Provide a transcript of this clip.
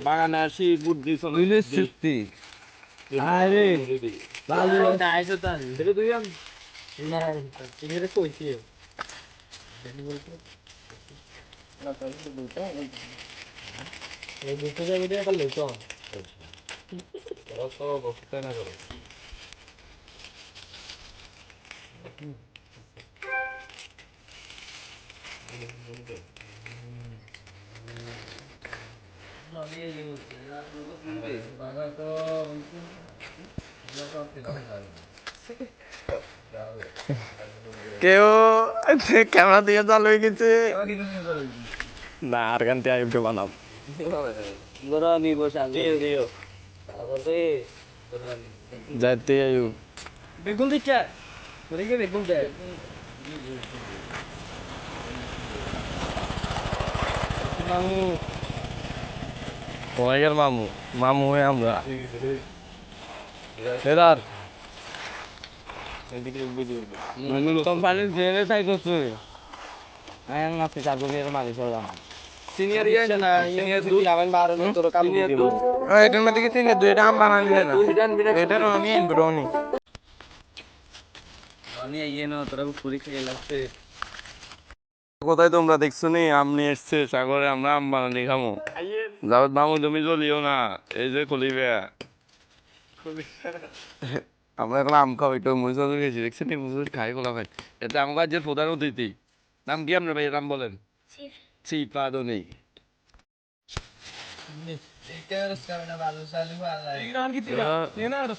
বাগানে আসি বুদ্ধি বুঝলে সত্যি আরে ভালো কেউ ক্যামেরা দিয়ে চালু হয়ে গেছে না আর গান দিয়ে আইবকে বানাব যাইতে আইব বেগুন দিচ্ছে বেগুন দেয় মামু ওয়াইগার মামু মামু হয়ে আমরা এদার কোম্পানির জেনে তাই করছে আয়াং আপনি চার বছরের মাঝে চললাম সিনিয়র ইয়ে না সিনিয়র দুই আবার বারো তোর কাম দিব এটার মধ্যে কি তিন দুইটা আম বানালি না এটার আমি ব্রাউনি আমি ইয়ে না তোরা পরীক্ষা লাগছে কোথায় তোমরা দেখছো নি আম নিয়ে এসছে সাগরে আমরা আম বানানি খামো যাবত মামু তুমি জ্বলিও না এই যে কলিবে আমরা এখন আম খাওয়াই তো মজুর গেছি দেখছেন মজুর খাই গোলা ভাই এটা আমার যে প্রধান অতিথি নাম কি আপনার ভাই নাম বলেন সিফাদো নেই ভালো চালু ভালো